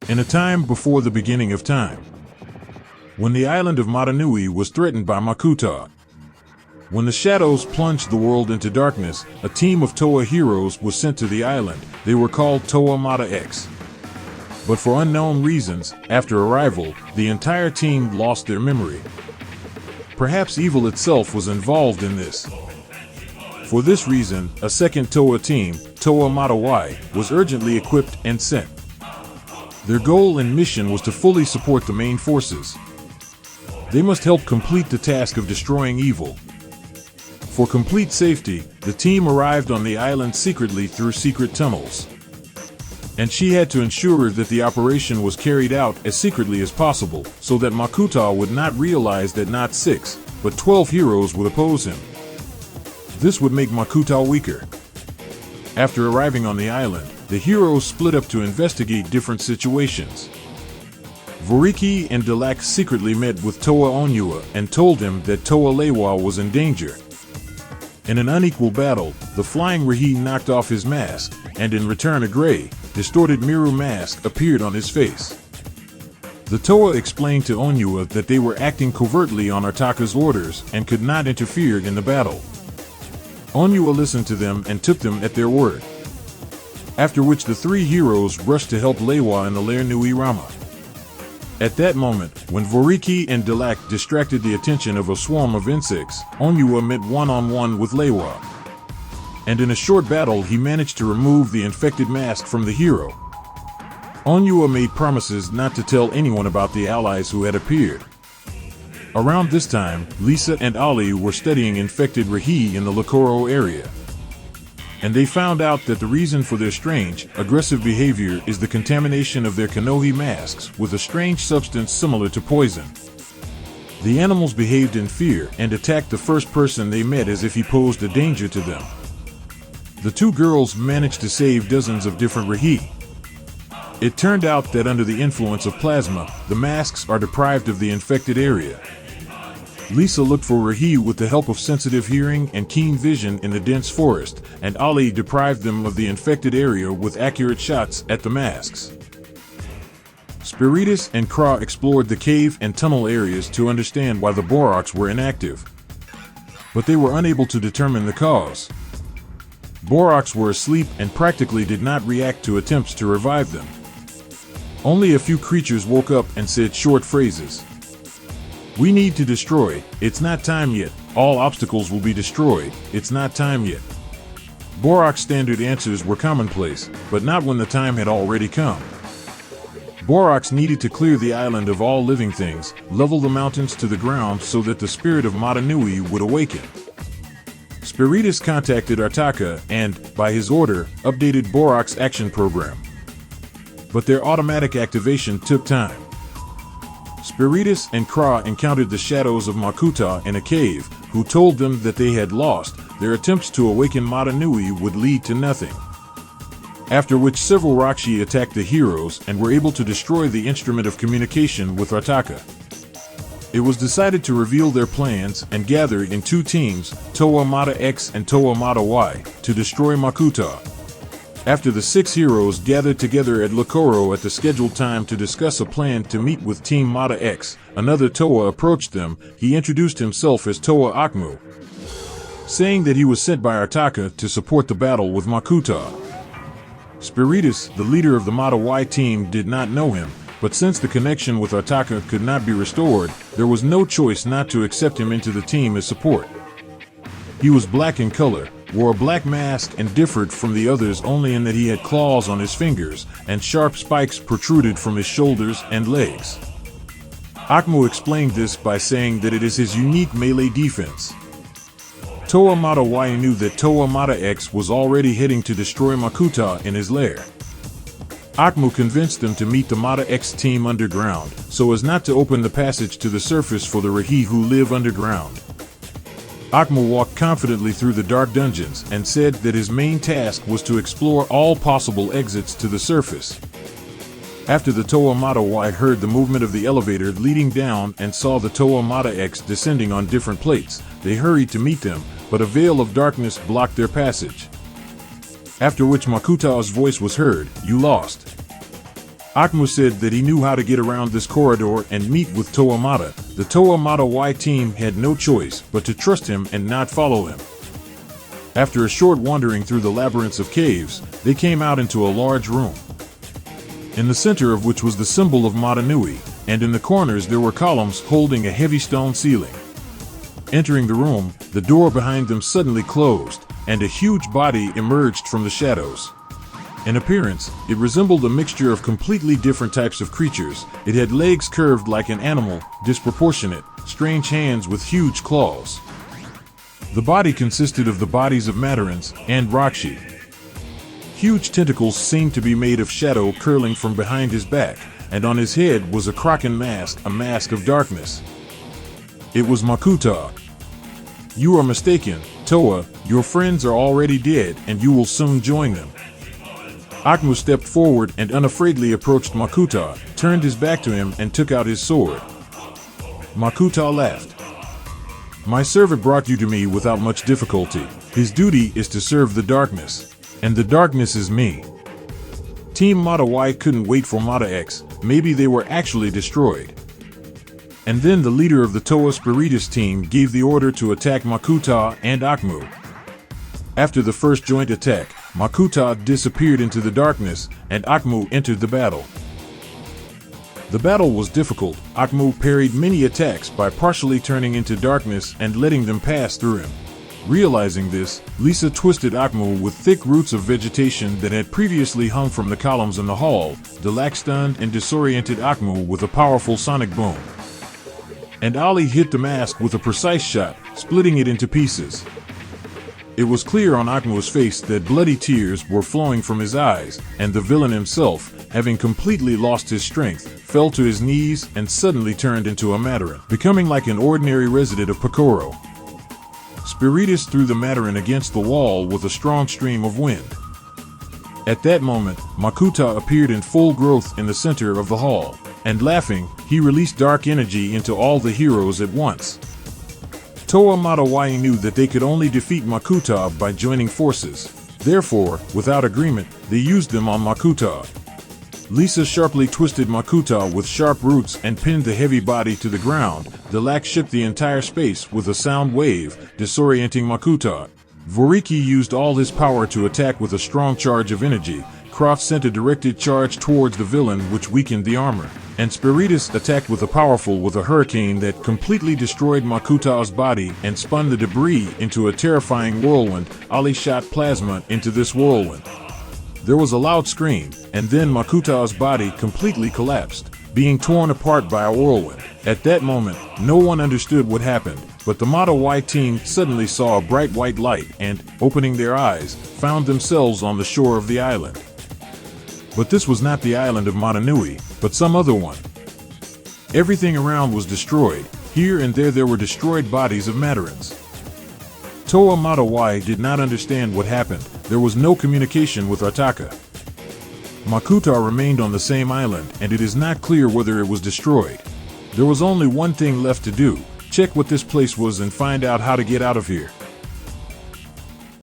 in a time before the beginning of time, when the island of Matanui was threatened by Makuta. When the shadows plunged the world into darkness, a team of Toa heroes was sent to the island. They were called Toa Mata X. But for unknown reasons, after arrival, the entire team lost their memory. Perhaps evil itself was involved in this. For this reason, a second Toa team, Toa Mata Y, was urgently equipped and sent. Their goal and mission was to fully support the main forces. They must help complete the task of destroying evil. For complete safety, the team arrived on the island secretly through secret tunnels. And she had to ensure that the operation was carried out as secretly as possible, so that Makuta would not realize that not 6, but 12 heroes would oppose him. This would make Makuta weaker. After arriving on the island, the heroes split up to investigate different situations. Voriki and Delac secretly met with Toa Onua and told him that Toa Lewa was in danger. In an unequal battle, the flying Rahi knocked off his mask, and in return a gray, distorted mirror mask appeared on his face. The Toa explained to Onua that they were acting covertly on Artaka's orders and could not interfere in the battle. Onua listened to them and took them at their word. After which the three heroes rushed to help Lewa in the Lair Nui Rama. At that moment, when Voriki and Delac distracted the attention of a swarm of insects, Onua met one-on-one with Lewa. And in a short battle he managed to remove the infected mask from the hero. Onua made promises not to tell anyone about the allies who had appeared. Around this time, Lisa and Ali were studying infected Rahi in the Lokoro area. And they found out that the reason for their strange, aggressive behavior is the contamination of their Kanohi masks with a strange substance similar to poison. The animals behaved in fear and attacked the first person they met as if he posed a danger to them. The two girls managed to save dozens of different Rahi. It turned out that under the influence of plasma, the masks are deprived of the infected area. Lisa looked for Rahi with the help of sensitive hearing and keen vision in the dense forest, and Ali deprived them of the infected area with accurate shots at the masks. Spiritus and Kra explored the cave and tunnel areas to understand why the Boroks were inactive. But they were unable to determine the cause. Boroks were asleep and practically did not react to attempts to revive them. Only a few creatures woke up and said short phrases. "We need to destroy, it's not time yet, all obstacles will be destroyed, it's not time yet." Borok's standard answers were commonplace, but not when the time had already come. Boroks needed to clear the island of all living things, level the mountains to the ground so that the spirit of Matanui would awaken. Spiritus contacted Artaka and, by his order, updated Borok's action program. But their automatic activation took time. Spiritus and Kra encountered the shadows of Makuta in a cave, who told them that they had lost. Their attempts to awaken Matanui would lead to nothing. After which several Rakshi attacked the heroes and were able to destroy the instrument of communication with Artaka. It was decided to reveal their plans and gather in two teams, Toa Mata X and Toa Mata Y, to destroy Makuta. After the 6 heroes gathered together at Lokoro at the scheduled time to discuss a plan to meet with Team Mata X, another Toa approached them. He introduced himself as Toa Akmu, saying that he was sent by Artaka to support the battle with Makuta. Spiritus, the leader of the Mata Y team, did not know him, but since the connection with Artaka could not be restored, there was no choice not to accept him into the team as support. He was black in color, wore a black mask and differed from the others only in that he had claws on his fingers and sharp spikes protruded from his shoulders and legs. Akmu explained this by saying that it is his unique melee defense. Toa Mata Y knew that Toa Mata X was already heading to destroy Makuta in his lair. Akmu convinced them to meet the Mata X team underground, so as not to open the passage to the surface for the Rahi who live underground. Akmu walked confidently through the dark dungeons and said that his main task was to explore all possible exits to the surface. After the Toa Mata Y heard the movement of the elevator leading down and saw the Toa Mata X descending on different plates, they hurried to meet them, but a veil of darkness blocked their passage. After which Makuta's voice was heard, "You lost." Akmu said that he knew how to get around this corridor and meet with Toa Mata. The Toa Mata Y team had no choice but to trust him and not follow him. After a short wandering through the labyrinths of caves, they came out into a large room, in the center of which was the symbol of Mata Nui, and in the corners there were columns holding a heavy stone ceiling. Entering the room, the door behind them suddenly closed, and a huge body emerged from the shadows. In appearance, it resembled a mixture of completely different types of creatures. It had legs curved like an animal, disproportionate, strange hands with huge claws. The body consisted of the bodies of Matarans and Rakshi. Huge tentacles seemed to be made of shadow curling from behind his back, and on his head was a Kraken mask, a mask of darkness. It was Makuta. "You are mistaken, Toa. Your friends are already dead, and you will soon join them." Akmu stepped forward and unafraidly approached Makuta, turned his back to him, and took out his sword. Makuta laughed. "My servant brought you to me without much difficulty. His duty is to serve the darkness, and the darkness is me." Team Mata Y couldn't wait for Mata X. Maybe they were actually destroyed. And then the leader of the Toa Spiritus team gave the order to attack Makuta and Akmu. After the first joint attack, Makuta disappeared into the darkness, and Akmu entered the battle. The battle was difficult. Akmu parried many attacks by partially turning into darkness and letting them pass through him. Realizing this, Lisa twisted Akmu with thick roots of vegetation that had previously hung from the columns in the hall. Dalak stunned and disoriented Akmu with a powerful sonic boom. And Ali hit the mask with a precise shot, splitting it into pieces. It was clear on Akmu's face that bloody tears were flowing from his eyes, and the villain himself, having completely lost his strength, fell to his knees and suddenly turned into a Mataran, becoming like an ordinary resident of Picoro. Spiritus threw the Mataran against the wall with a strong stream of wind. At that moment, Makuta appeared in full growth in the center of the hall, and laughing, he released dark energy into all the heroes at once. Toa Mata Y knew that they could only defeat Makuta by joining forces. Therefore, without agreement, they used them on Makuta. Lisa sharply twisted Makuta with sharp roots and pinned the heavy body to the ground. The lac shook the entire space with a sound wave, disorienting Makuta. Voriki used all his power to attack with a strong charge of energy. Croft sent a directed charge towards the villain, which weakened the armor. And Spiritus attacked with a hurricane that completely destroyed Makuta's body and spun the debris into a terrifying whirlwind. Ali shot plasma into this whirlwind. There was a loud scream, and then Makuta's body completely collapsed, being torn apart by a whirlwind. At that moment, no one understood what happened, but the Mata Y team suddenly saw a bright white light and, opening their eyes, found themselves on the shore of the island. But this was not the island of Mata Nui, but some other one. Everything around was destroyed. Here and there were destroyed bodies of Matarans. Toa Mata Y did not understand what happened. There was no communication with Ataka. Makuta remained on the same island, and it is not clear whether it was destroyed. There was only one thing left to do: check what this place was and find out how to get out of here.